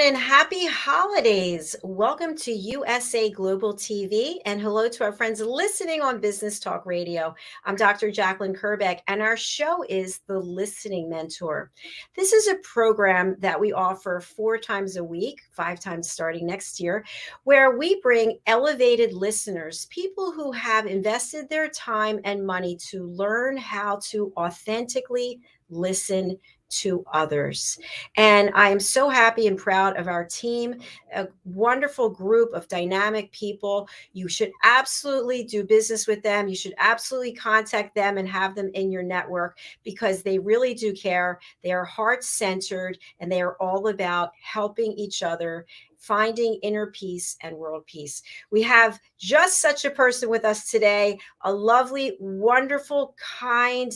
everyone, and happy holidays. Welcome to USA Global TV, and hello to our friends listening on Business Talk Radio. I'm Dr. Jacalyn Kerbeck, and our show is The Listening Mentor. This is a program that we offer 4 times a week, 5 times starting next year, where we bring elevated listeners, people who have invested their time and money to learn how to authentically listen to others. And I am so happy and proud of our team, a wonderful group of dynamic people. You should absolutely do business with them. You should absolutely contact them and have them in your network because they really do care. They are heart-centered and they are all about helping each other, finding inner peace and world peace. We have just such a person with us today, a lovely, wonderful, kind,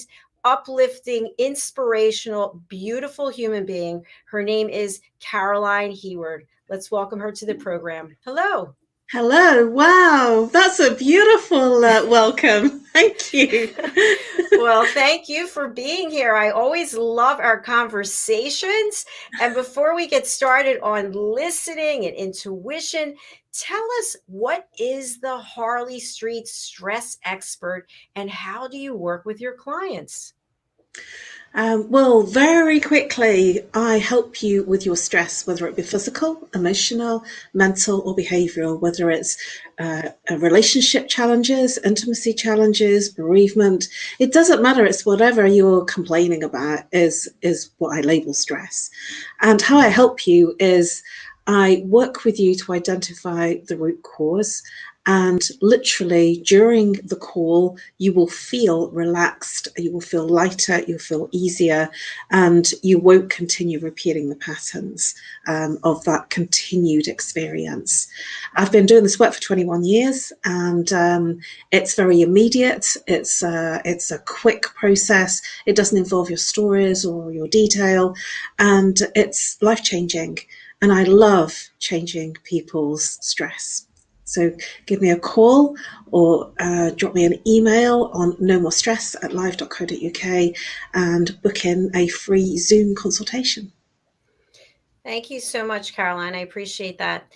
uplifting, inspirational, beautiful human being. Her name is Caroline Heward. Let's welcome her to the program. Hello. Hello. Wow. That's a beautiful welcome. Thank you. Well, thank you for being here. I always love our conversations. And before we get started on listening and intuition, tell us, what is the Harley Street Stress Expert and how do you work with your clients? Well, very quickly, I help you with your stress, whether it be physical, emotional, mental, or behavioral, whether it's relationship challenges, intimacy challenges, bereavement. It doesn't matter. It's whatever you're complaining about is what I label stress. And how I help you is I work with you to identify the root cause. And literally during the call, you will feel relaxed, you will feel lighter, you'll feel easier, and you won't continue repeating the patterns of that continued experience. I've been doing this work for 21 years, and it's very immediate. It's a quick process. It doesn't involve your stories or your detail, and it's life-changing. And I love changing people's stress. So give me a call or drop me an email on nomorestress@live.co.uk and book in a free Zoom consultation. Thank you so much, Caroline. I appreciate that.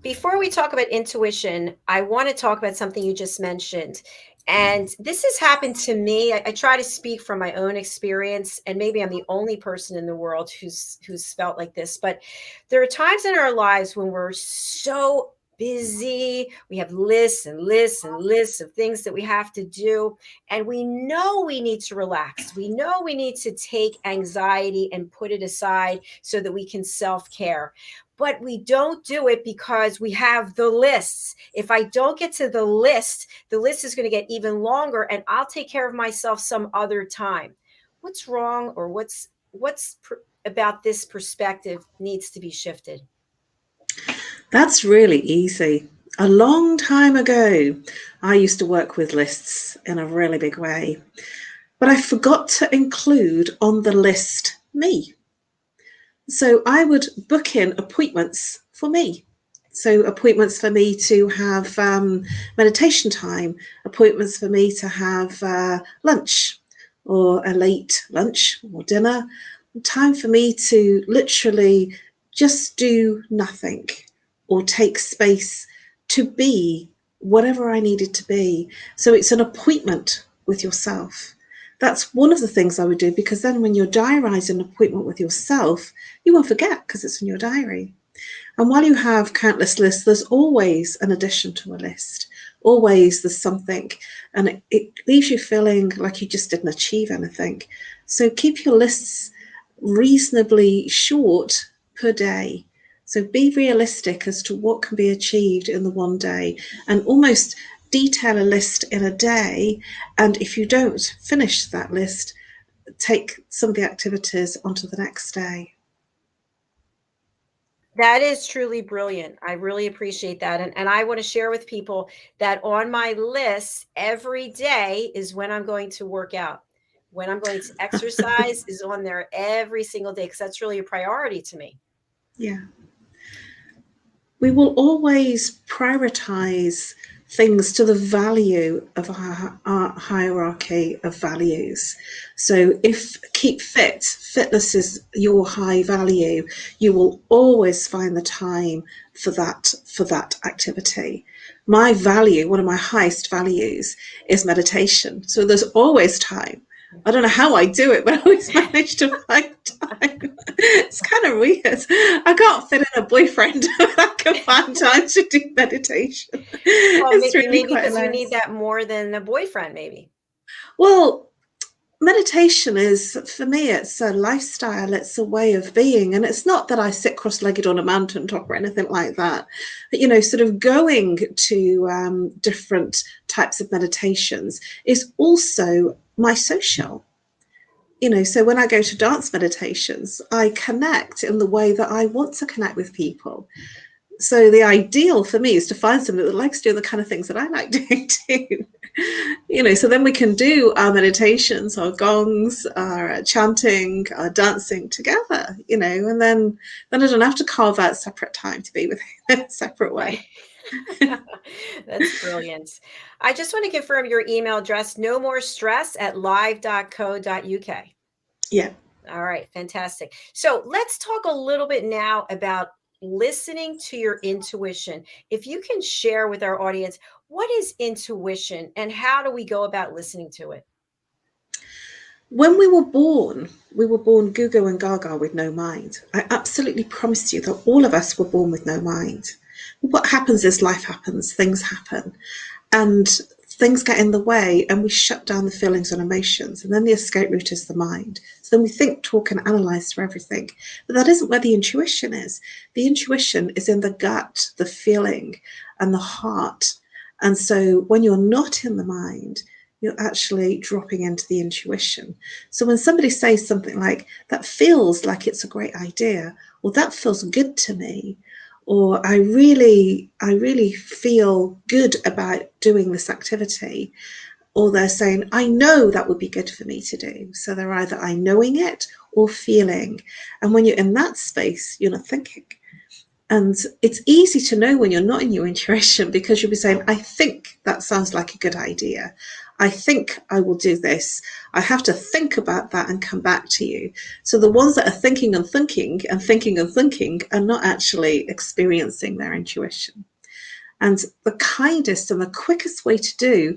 Before we talk about intuition, I want to talk about something you just mentioned. And this has happened to me. I try to speak from my own experience, and maybe I'm the only person in the world who's felt like this. But there are times in our lives when we're so busy, we have lists and lists and lists of things that we have to do, and we know we need to relax. We know we need to take anxiety and put it aside so that we can self-care. But we don't do it because we have the lists. If I don't get to the list is going to get even longer, and I'll take care of myself some other time. What's wrong, or what's about this perspective needs to be shifted? That's really easy. A long time ago, I used to work with lists in a really big way, but I forgot to include on the list me. So I would book in appointments for me. So appointments for me to have meditation time, appointments for me to have lunch or a late lunch or dinner, time for me to literally just do nothing or take space to be whatever I needed to be. So it's an appointment with yourself. That's one of the things I would do, because then when you're diarising an appointment with yourself, you won't forget because it's in your diary. And while you have countless lists, there's always an addition to a list. Always there's something, and it leaves you feeling like you just didn't achieve anything. So keep your lists reasonably short per day. So be realistic as to what can be achieved in the one day, and almost detail a list in a day. And if you don't finish that list, take some of the activities onto the next day. That is truly brilliant. I really appreciate that. And I want to share with people that on my list every day is when I'm going to work out. When I'm going to exercise is on there every single day, because that's really a priority to me. Yeah. We will always prioritize things to the value of our hierarchy of values. So if keep fit, fitness is your high value, you will always find the time for that activity. My value, one of my highest values, is meditation. So there's always time. I don't know how I do it, but I always manage to find time. It's kind of weird. I can't fit in a boyfriend, but I can find time to do meditation. Well, It's really maybe quite because you need hilarious. that more than a boyfriend, maybe. Well, meditation is, for me, it's a lifestyle, it's a way of being. And it's not that I sit cross-legged on a mountaintop or anything like that. But, sort of going to different types of meditations is also my social. So when I go to dance meditations, I connect in the way that I want to connect with people. So the ideal for me is to find somebody that likes doing the kind of things that I like doing too. So then we can do our meditations, our gongs, our chanting, our dancing together, and then I don't have to carve out separate time to be with him in a separate Right. way. That's brilliant. I just want to confirm your email address, no more stress at live.co.uk. Yeah. All right, fantastic. So let's talk a little bit now about listening to your intuition. If you can share with our audience, what is intuition and how do we go about listening to it? When we were born goo goo and gaga with no mind. I absolutely promise you that all of us were born with no mind. What happens is life happens, things happen, and things get in the way, and we shut down the feelings and emotions, and then the escape route is the mind. So then we think, talk, and analyze through everything. But that isn't where the intuition is. The intuition is in the gut, the feeling, and the heart. And so when you're not in the mind, you're actually dropping into the intuition. So when somebody says something like, that feels like it's a great idea, or that feels good to me, or I really feel good about doing this activity, or they're saying, I know that would be good for me to do. So they're either I knowing it or feeling. And when you're in that space, you're not thinking. And it's easy to know when you're not in your intuition, because you'll be saying, I think that sounds like a good idea. I think I will do this. I have to think about that and come back to you. So the ones that are thinking and thinking and thinking and thinking are not actually experiencing their intuition. And the kindest and the quickest way to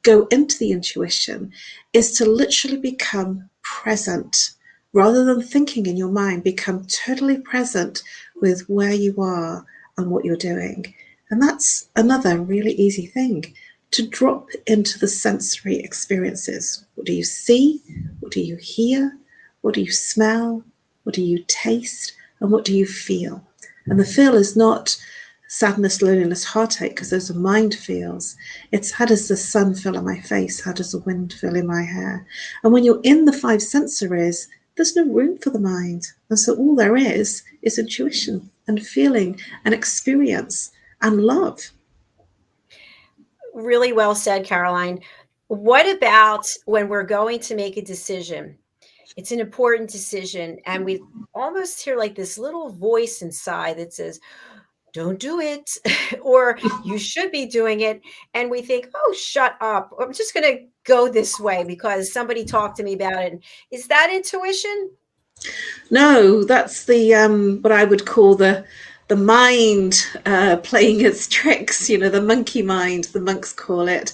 go into the intuition is to literally become present. Rather than thinking in your mind, become totally present with where you are and what you're doing. And that's another really easy thing, to drop into the sensory experiences. What do you see? What do you hear? What do you smell? What do you taste? And what do you feel? And the feel is not sadness, loneliness, heartache, because those are mind feels. It's, how does the sun feel on my face? How does the wind feel in my hair? And when you're in the five sensories, there's no room for the mind. And so all there is intuition and feeling and experience and love. Really well said, Caroline. What about when we're going to make a decision? It's an important decision, and we almost hear like this little voice inside that says, don't do it, or you should be doing it. And we think, oh, shut up. I'm just going to go this way because somebody talked to me about it. Is that intuition? No, that's the what I would call the mind playing its tricks. The monkey mind, the monks call it,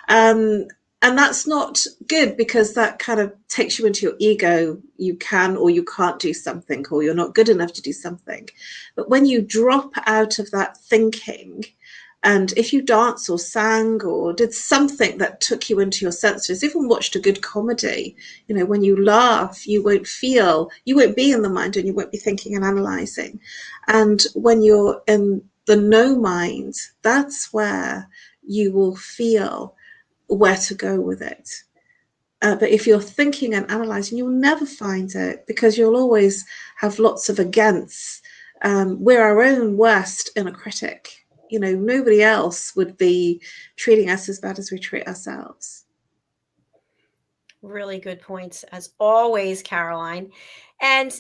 and that's not good, because that kind of takes you into your ego. You can or you can't do something, or you're not good enough to do something. But when you drop out of that thinking, and if you dance or sang or did something that took you into your senses, even watched a good comedy, when you laugh, you won't be in the mind, and you won't be thinking and analyzing. And when you're in the no mind, that's where you will feel where to go with it. But if you're thinking and analyzing, you'll never find it, because you'll always have lots of against. We're our own worst inner critic. Nobody else would be treating us as bad as we treat ourselves. Really good points, as always, Caroline. And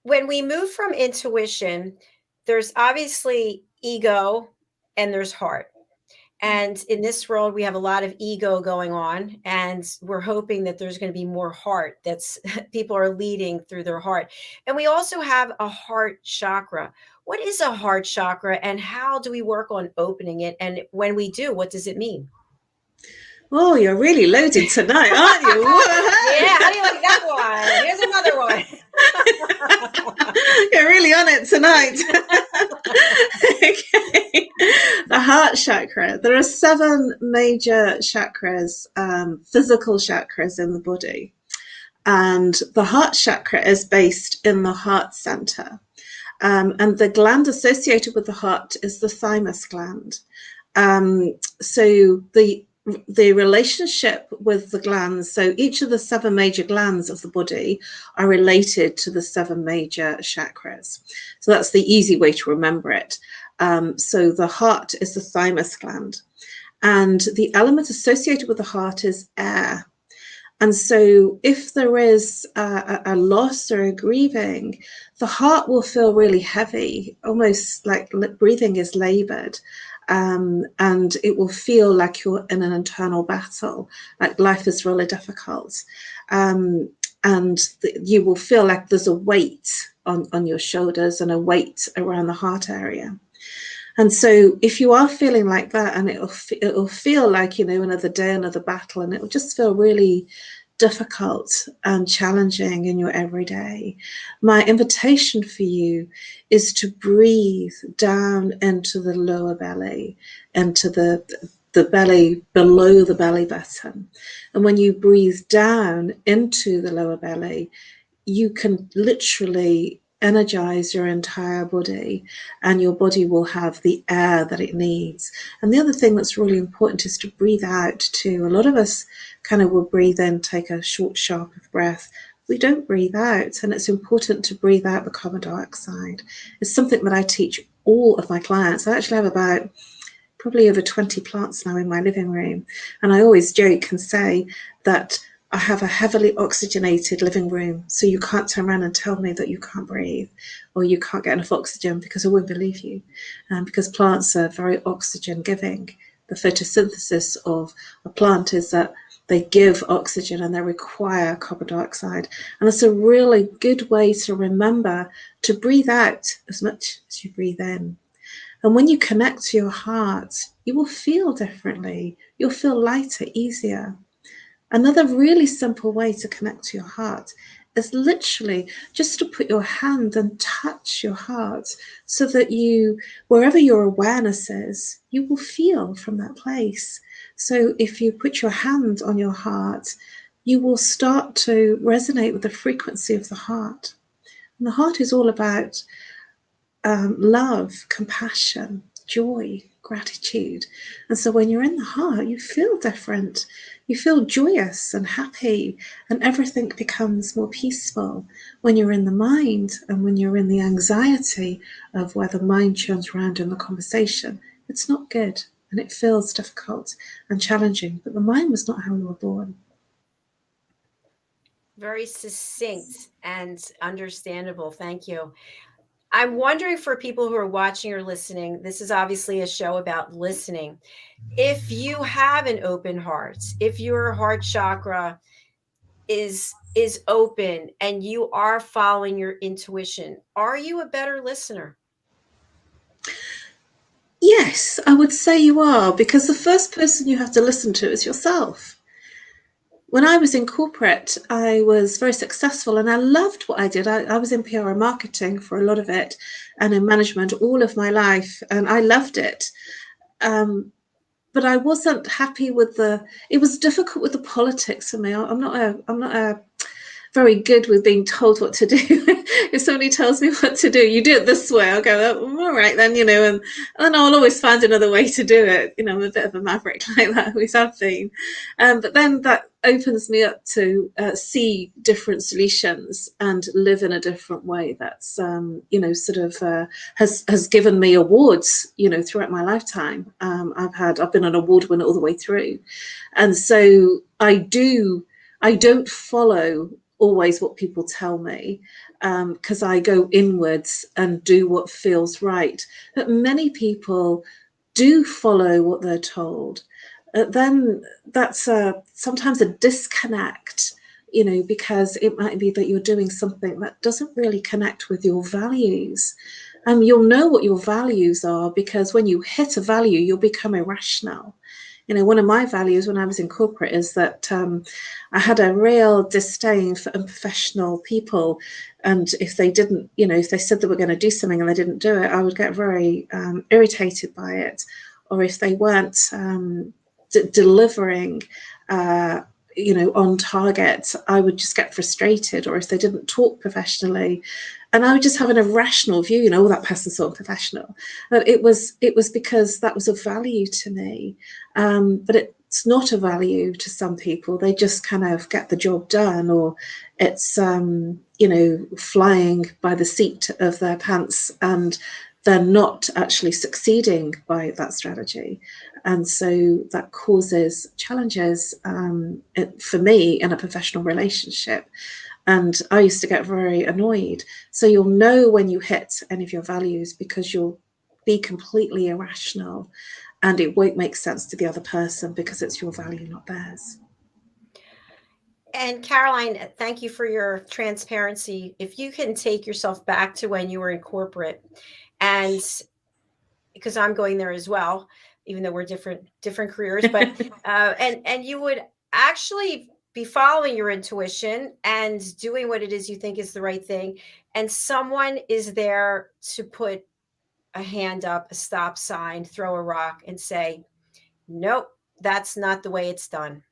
when we move from intuition, there's obviously ego and there's heart. And in this world, we have a lot of ego going on, and we're hoping that there's going to be more heart. That's people are leading through their heart. And we also have a heart chakra. What is a heart chakra, and how do we work on opening it? And when we do, what does it mean? Oh, you're really loaded tonight, aren't you? Yeah, how do you like that one? Here's another one. You're really on it tonight. Okay. The heart chakra. There are 7 major chakras, physical chakras in the body. And the heart chakra is based in the heart center. And the gland associated with the heart is the thymus gland. So the relationship with the glands, so each of the 7 major glands of the body are related to the 7 major chakras. So that's the easy way to remember it. So the heart is the thymus gland, and the element associated with the heart is air. And so if there is a loss or a grieving, the heart will feel really heavy, almost like breathing is labored. And it will feel like you're in an internal battle, like life is really difficult. And you will feel like there's a weight on your shoulders and a weight around the heart area. And so if you are feeling like that, and it'll feel like, another day, another battle, and it'll just feel really difficult and challenging in your everyday, my invitation for you is to breathe down into the lower belly, into the belly below the belly button. And when you breathe down into the lower belly, you can literally energize your entire body, and your body will have the air that it needs. And the other thing that's really important is to breathe out too. A lot of us kind of will breathe in, take a short, sharp breath. We don't breathe out, and it's important to breathe out the carbon dioxide. It's something that I teach all of my clients. I actually have about probably over 20 plants now in my living room, and I always joke and say that I have a heavily oxygenated living room, so you can't turn around and tell me that you can't breathe or you can't get enough oxygen, because I won't believe you. Because plants are very oxygen giving. The photosynthesis of a plant is that they give oxygen and they require carbon dioxide. And it's a really good way to remember to breathe out as much as you breathe in. And when you connect to your heart, you will feel differently. You'll feel lighter, easier. Another really simple way to connect to your heart is literally just to put your hand and touch your heart, so that wherever your awareness is, you will feel from that place. So if you put your hand on your heart, you will start to resonate with the frequency of the heart. And the heart is all about love, compassion, joy, gratitude. And so when you're in the heart, you feel different. You feel joyous and happy, and everything becomes more peaceful. When you're in the mind, and when you're in the anxiety of where the mind turns around in the conversation, it's not good, and it feels difficult and challenging. But the mind was not how we were born. Very succinct and understandable. Thank you. I'm wondering, for people who are watching or listening, this is obviously a show about listening. If you have an open heart, if your heart chakra is open and you are following your intuition, are you a better listener? Yes, I would say you are, because the first person you have to listen to is yourself. When I was in corporate, I was very successful and I loved what I did. I was in PR and marketing for a lot of it, and in management all of my life, and I loved it. But I wasn't happy with it was difficult with the politics for me. I'm not a very good with being told what to do. If somebody tells me what to do, you do it this way, I'll go, oh, all right then, and I'll always find another way to do it. I'm a bit of a maverick like that, always have been. But then that opens me up to see different solutions and live in a different way. That's has given me awards throughout my lifetime. I've been an award winner all the way through, and so I don't follow always what people tell me, because I go inwards and do what feels right. But many people do follow what they're told, then that's sometimes a disconnect, because it might be that you're doing something that doesn't really connect with your values. You'll know what your values are, because when you hit a value, you'll become irrational. One of my values when I was in corporate is that I had a real disdain for unprofessional people. And if they didn't, if they said they were going to do something and they didn't do it, I would get very irritated by it. Or if they weren't delivering, on target, I would just get frustrated. Or if they didn't talk professionally, and I would just have an irrational view, that person's so unprofessional. But it was because that was a value to me. But it's not a value to some people. They just kind of get the job done, or it's, flying by the seat of their pants, and they're not actually succeeding by that strategy. And so that causes challenges for me in a professional relationship. And I used to get very annoyed. So you'll know when you hit any of your values, because you'll be completely irrational and it won't make sense to the other person because it's your value, not theirs. And Caroline, thank you for your transparency. If you can take yourself back to when you were in corporate, and because I'm going there as well, even though we're different careers, but and you would actually be following your intuition and doing what it is you think is the right thing, and someone is there to put a hand up, a stop sign, throw a rock, and say, nope, that's not the way it's done.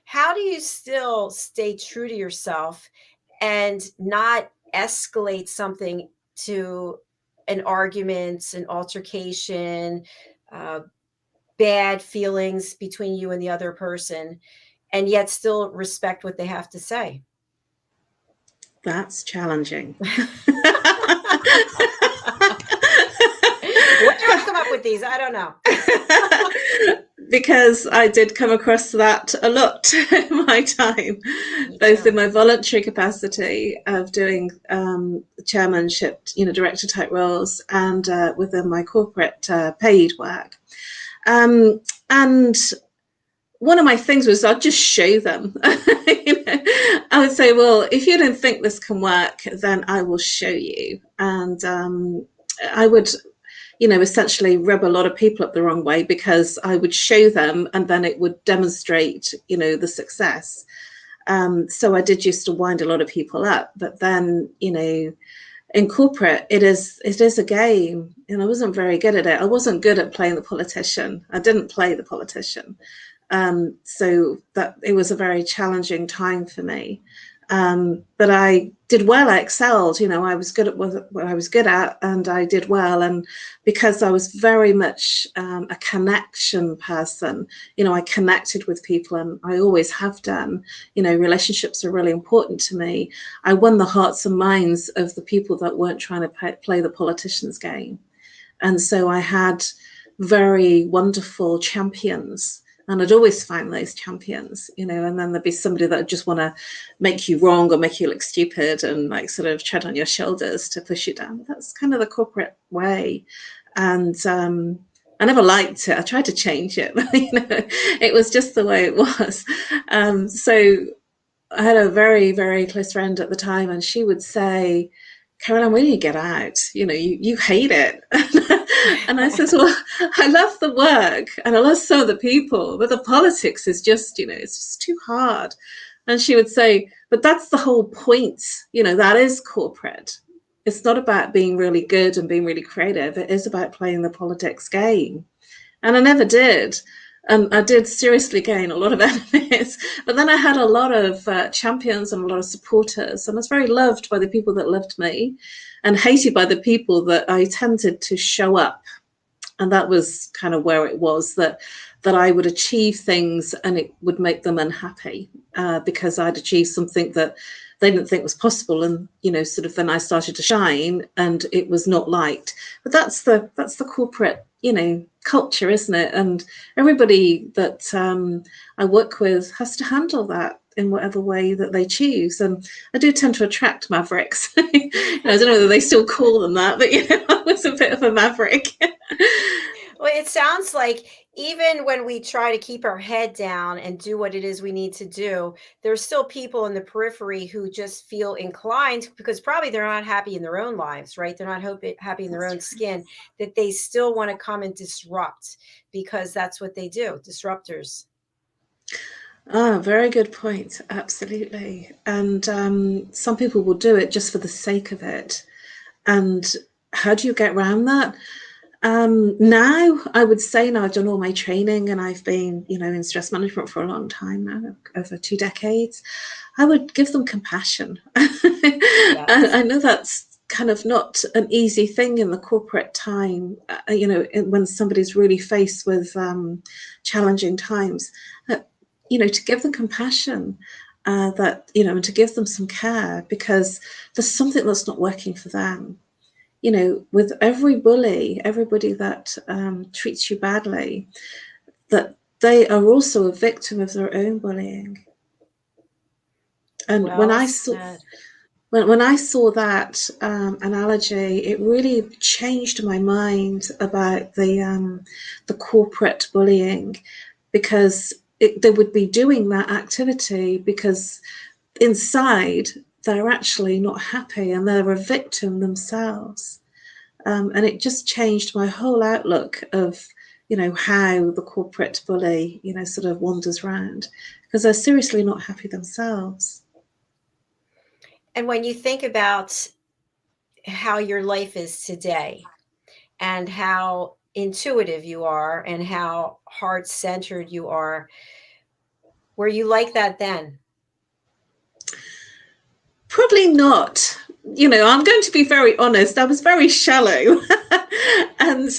How do you still stay true to yourself and not escalate something to an argument, an altercation, bad feelings between you and the other person, and yet still respect what they have to say? That's challenging. Where do I come up with these? I don't know. Because I did come across that a lot in my time, both in my voluntary capacity of doing chairmanship, director type roles, and within my corporate paid work. And one of my things was I'd just show them. I would say, well, if you don't think this can work, then I will show you. And I would, essentially rub a lot of people up the wrong way, because I would show them and then it would demonstrate, the success. So I did used to wind a lot of people up. But then, in corporate, it is a game, and I wasn't very good at it. I wasn't good at playing the politician. I didn't play the politician. So that it was a very challenging time for me. But I did well. I excelled. I was good at what I was good at, and I did well. And because I was very much a connection person, I connected with people, and I always have done. Relationships are really important to me. I won the hearts and minds of the people that weren't trying to play the politician's game. And so I had very wonderful champions. And I'd always find those champions, and then there'd be somebody that would just want to make you wrong or make you look stupid and like sort of tread on your shoulders to push you down. That's kind of the corporate way. And I never liked it. I tried to change it, but it was just the way it was. So I had a very, very close friend at the time, and she would say, Caroline, when you get out, you hate it. And I said, well, I love the work and I love some of the people, but the politics is just, it's just too hard. And she would say, but that's the whole point. That is corporate. It's not about being really good and being really creative. It is about playing the politics game. And I never did. And I did seriously gain a lot of enemies. But then I had a lot of champions and a lot of supporters. And I was very loved by the people that loved me, and hated by the people that I tended to show up. And that was kind of where it was, that I would achieve things and it would make them unhappy because I'd achieved something that they didn't think was possible. And, sort of then I started to shine and it was not liked. But that's the corporate, culture, isn't it? And everybody that I work with has to handle that in whatever way that they choose. And I do tend to attract mavericks. I don't know whether they still call them that, but I was a bit of a maverick. Well, it sounds like even when we try to keep our head down and do what it is we need to do, there's still people in the periphery who just feel inclined because probably they're not happy in their own lives, right? They're not happy in their That's own true. skin, that they still want to come and disrupt because that's what they do, disruptors. Ah, very good point. Absolutely. And some people will do it just for the sake of it. And how do you get around that? Now, I would say now I've done all my training and I've been, in stress management for a long time now, over 2 decades. I would give them compassion. Yes. I know that's kind of not an easy thing in the corporate time, when somebody's really faced with challenging times. To give them compassion, and to give them some care because there's something that's not working for them. With every bully, everybody that treats you badly, that they are also a victim of their own bullying. And when Well I saw said. when I saw that analogy, it really changed my mind about the corporate bullying, because they would be doing that activity because inside they're actually not happy and they're a victim themselves. And it just changed my whole outlook of, how the corporate bully, sort of wanders around because they're seriously not happy themselves. And when you think about how your life is today and how intuitive you are and how heart centered you are, were you like that then? Probably not. I'm going to be very honest. I was very shallow. And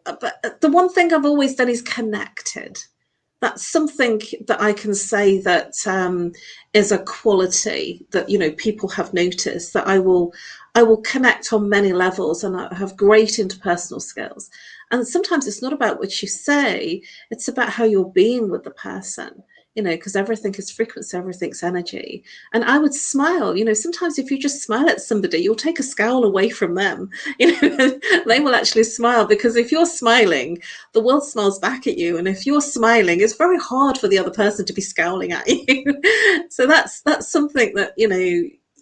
but the one thing I've always done is connected. That's something that I can say that is a quality that people have noticed, that I will connect on many levels, and I have great interpersonal skills. And sometimes it's not about what you say; it's about how you're being with the person. Because everything is frequency, everything's energy. And I would smile. Sometimes if you just smile at somebody, you'll take a scowl away from them. They will actually smile, because if you're smiling, the world smiles back at you, and if you're smiling, it's very hard for the other person to be scowling at you. So that's something that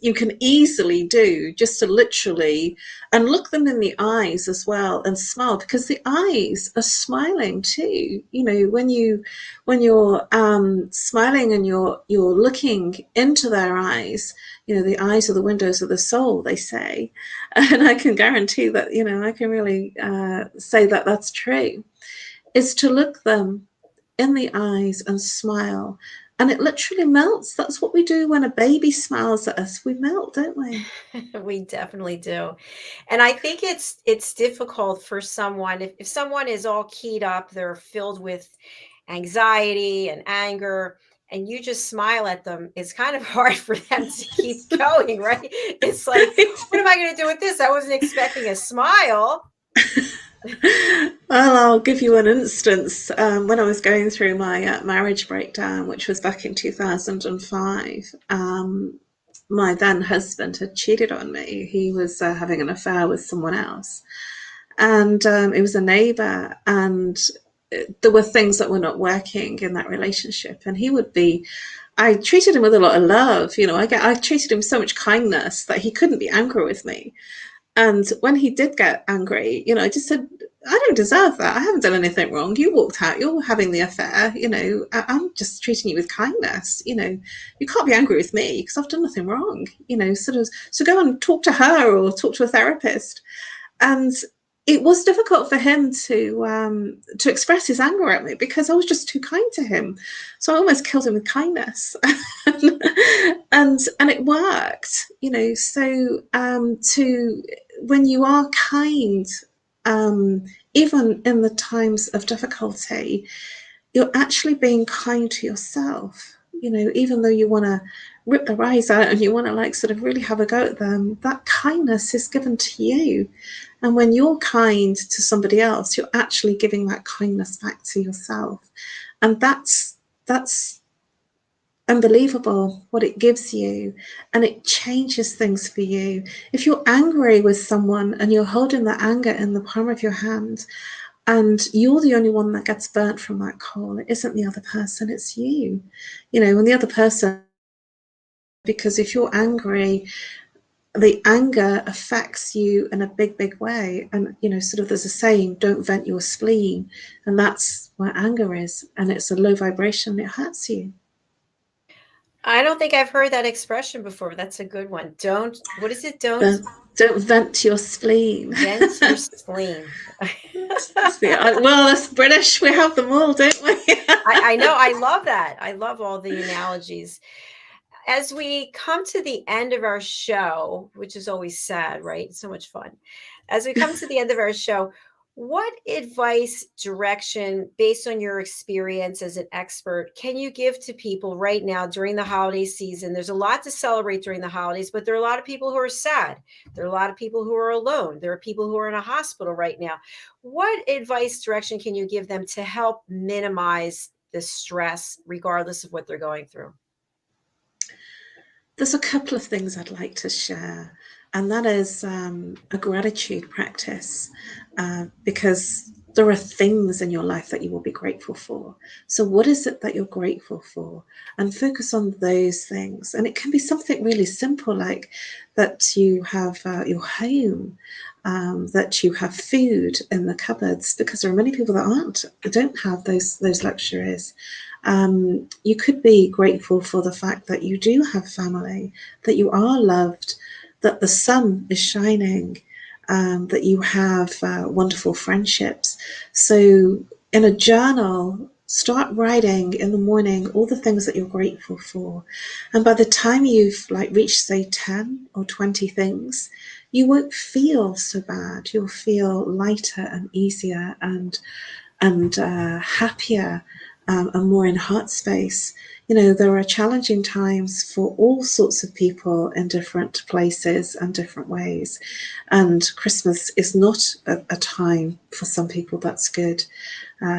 you can easily do, just to literally and look them in the eyes as well and smile, because the eyes are smiling too. When you're smiling and you're looking into their eyes, the eyes are the windows of the soul, they say. And I can guarantee that, I can really say that that's true, is to look them in the eyes and smile. And it literally melts. That's what we do when a baby smiles at us. We melt, don't we? We definitely do. And I think it's difficult for someone if someone is all keyed up, they're filled with anxiety and anger, and you just smile at them, it's kind of hard for them to keep going, right? It's like, what am I going to do with this? I wasn't expecting a smile. Well, I'll give you an instance. When I was going through my marriage breakdown, which was back in 2005, my then husband had cheated on me. He was having an affair with someone else. And it was a neighbor, and there were things that were not working in that relationship. And I treated him with a lot of love. I treated him with so much kindness that he couldn't be angry with me. And when he did get angry, I just said, I don't deserve that. I haven't done anything wrong. You walked out, you're having the affair. I'm just treating you with kindness. You can't be angry with me because I've done nothing wrong. So go and talk to her or talk to a therapist. And it was difficult for him to express his anger at me because I was just too kind to him. So I almost killed him with kindness, and it worked. So to when you are kind, even in the times of difficulty, you're actually being kind to yourself. Even though you want to rip their eyes out and you want to sort of really have a go at them, that kindness is given to you. And when you're kind to somebody else, you're actually giving that kindness back to yourself. And that's unbelievable what it gives you, and it changes things for you. If you're angry with someone and you're holding that anger in the palm of your hand, And you're the only one that gets burnt from that coal. It isn't the other person, it's you. And the other person, because if you're angry, the anger affects you in a big, big way. And, sort of there's a saying, don't vent your spleen. And that's where anger is. And it's a low vibration. It hurts you. I don't think I've heard that expression before. That's a good one. What is it? Don't vent your spleen. Vent your spleen. Well, us British, we have them all, don't we? I know. I love that. I love all the analogies. As we come to the end of our show, which is always sad, right? It's so much fun. As we come to the end of our show, what advice, direction, based on your experience as an expert, can you give to people right now during the holiday season? There's a lot to celebrate during the holidays, but there are a lot of people who are sad. There are a lot of people who are alone. There are people who are in a hospital right now. What advice, direction can you give them to help minimize the stress, regardless of what they're going through? There's a couple of things I'd like to share, and that is a gratitude practice, because there are things in your life that you will be grateful for. So what is it that you're grateful for? And focus on those things. And it can be something really simple, like that you have your home, that you have food in the cupboards, because there are many people that don't have those luxuries. You could be grateful for the fact that you do have family, that you are loved, that the sun is shining, that you have wonderful friendships. So in a journal, start writing in the morning all the things that you're grateful for. And by the time you've reached, say, 10 or 20 things, you won't feel so bad. You'll feel lighter and easier and happier, and more in heart space. There are challenging times for all sorts of people in different places and different ways. And Christmas is not a time for some people that's good.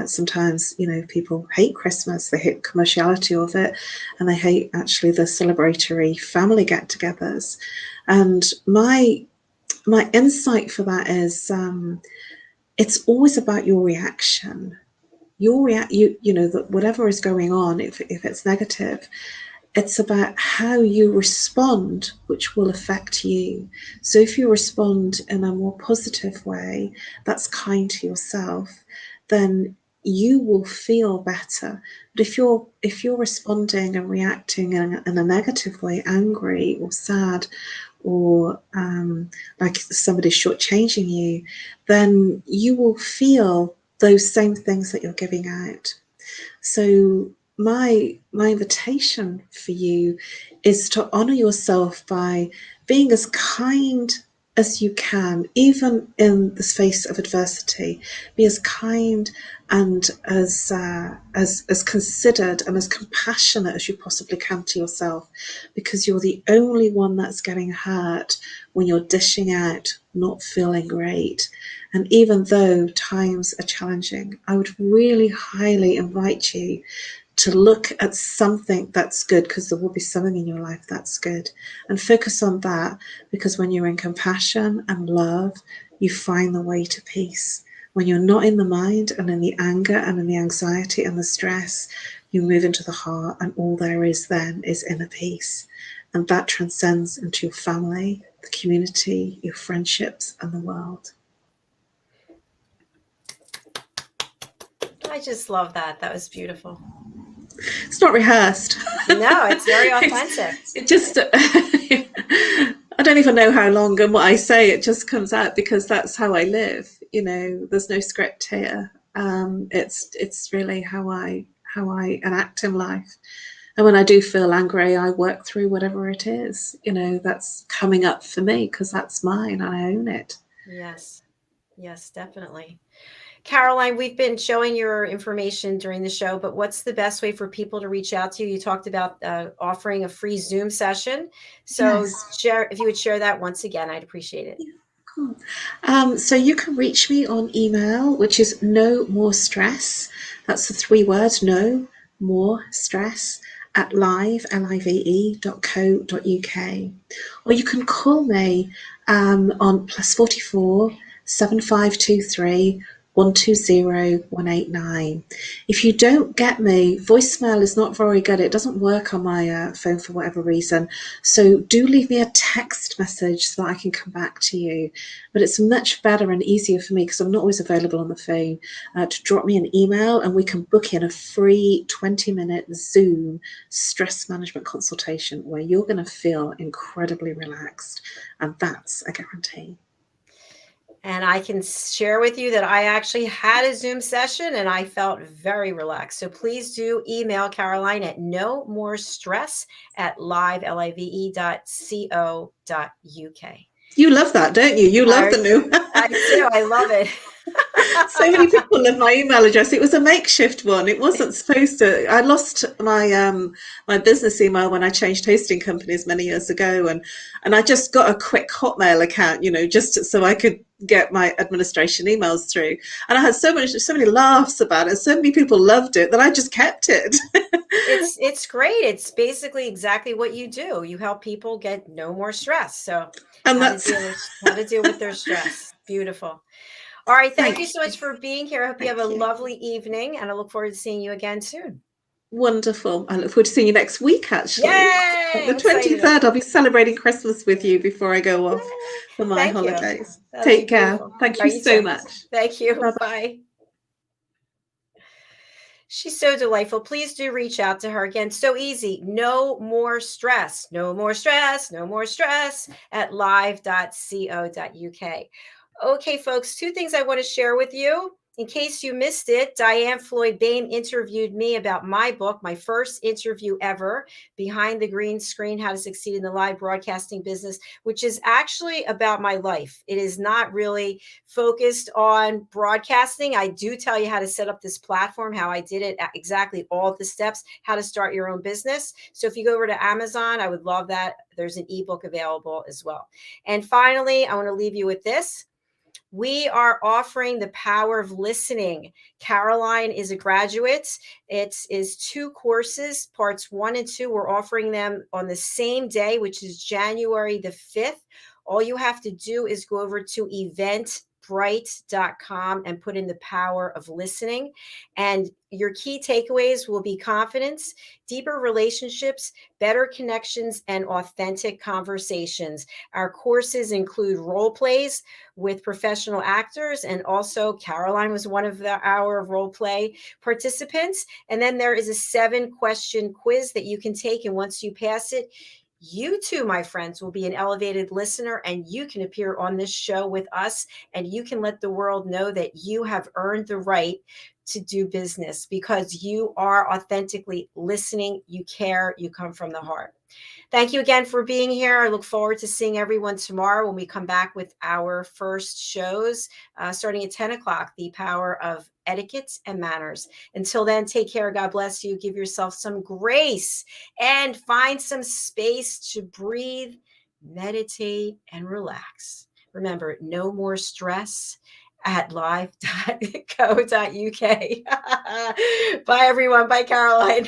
Sometimes, people hate Christmas. They hate the commerciality of it, and they hate actually the celebratory family get-togethers. And my insight for that is, it's always about your reaction. That whatever is going on, if it's negative, it's about how you respond, which will affect you. So if you respond in a more positive way, that's kind to yourself, then you will feel better. But if you're responding and reacting in a negative way, angry or sad, or like somebody's shortchanging you, then you will feel those same things that you're giving out. So my invitation for you is to honor yourself by being as kind as you can, even in the face of adversity. Be as kind and as considered and as compassionate as you possibly can to yourself, because you're the only one that's getting hurt when you're dishing out not feeling great. And even though times are challenging, I would really highly invite you to look at something that's good, because there will be something in your life that's good, and focus on that, because when you're in compassion and love, you find the way to peace. When you're not in the mind and in the anger and in the anxiety and the stress, you move into the heart, and all there is then is inner peace. And that transcends into your family, the community, your friendships, and the world. I just love that. That was beautiful. It's not rehearsed. No, it's very authentic. It just, I don't even know how long and what I say, it just comes out because that's how I live. There's no script here. It's really how I enact in life. And when I do feel angry, I work through whatever it is, that's coming up for me, because that's mine and I own it. Yes, definitely. Caroline, we've been showing your information during the show, but what's the best way for people to reach out to you? You talked about offering a free Zoom session. So if you would share that once again, I'd appreciate it. Cool. So you can reach me on email, which is no more stress. That's the 3 words, no more stress, at live.co.uk. Or you can call me on +44 7523 120189. If you don't get me, voicemail is not very good. It doesn't work on my phone for whatever reason. So do leave me a text message so that I can come back to you. But it's much better and easier for me because I'm not always available on the phone to drop me an email, and we can book in a free 20-minute Zoom stress management consultation where you're going to feel incredibly relaxed. And that's a guarantee. And I can share with you that I actually had a Zoom session and I felt very relaxed. So please do email Caroline at nomorestress@live.co.uk. You love that, don't you? You love the new. I do. I love it. So many people love my email address. It was a makeshift one. It wasn't supposed to. I lost my business email when I changed hosting companies many years ago, and I just got a quick Hotmail account, just so I could get my administration emails through. And I had so many laughs about it. So many people loved it that I just kept it. It's great. It's basically exactly what you do. You help people get no more stress. So And how to deal with their stress. Beautiful. All right. Thank you so much for being here. I hope you have a lovely evening, and I look forward to seeing you again soon. Wonderful. I look forward to seeing you next week, actually. Yay! The 23rd, I'll be celebrating Christmas with you before I go off for my holidays. Take care. Thank you so much. Thank you. Bye. She's so delightful. Please do reach out to her. Again, so easy. No more stress. No more stress. No more stress at live.co.uk. Okay, folks, 2 things I want to share with you. In case you missed it, Diane Floyd-Bain interviewed me about my book, my first interview ever, Behind the Green Screen, How to Succeed in the Live Broadcasting Business, which is actually about my life. It is not really focused on broadcasting. I do tell you how to set up this platform, how I did it, exactly all of the steps, how to start your own business. So if you go over to Amazon, I would love that. There's an ebook available as well. And finally, I want to leave you with this. We are offering the power of listening. Caroline is a graduate. It is 2 courses, parts 1 and 2. We're offering them on the same day, which is January the 5th. All you have to do is go over to eventbrite.com and put in the power of listening. And your key takeaways will be confidence, deeper relationships, better connections, and authentic conversations. Our courses include role plays with professional actors, and also Caroline was one of our role play participants. And then there is a 7-question quiz that you can take, and once you pass it, you too, my friends, will be an elevated listener, and you can appear on this show with us, and you can let the world know that you have earned the right to do business because you are authentically listening, you care, you come from the heart. Thank you again for being here. I look forward to seeing everyone tomorrow when we come back with our first shows starting at 10 o'clock, The Power of Etiquette and Manners. Until then, take care. God bless you. Give yourself some grace and find some space to breathe, meditate, and relax. Remember, no more stress at live.co.uk. Bye, everyone. Bye, Caroline.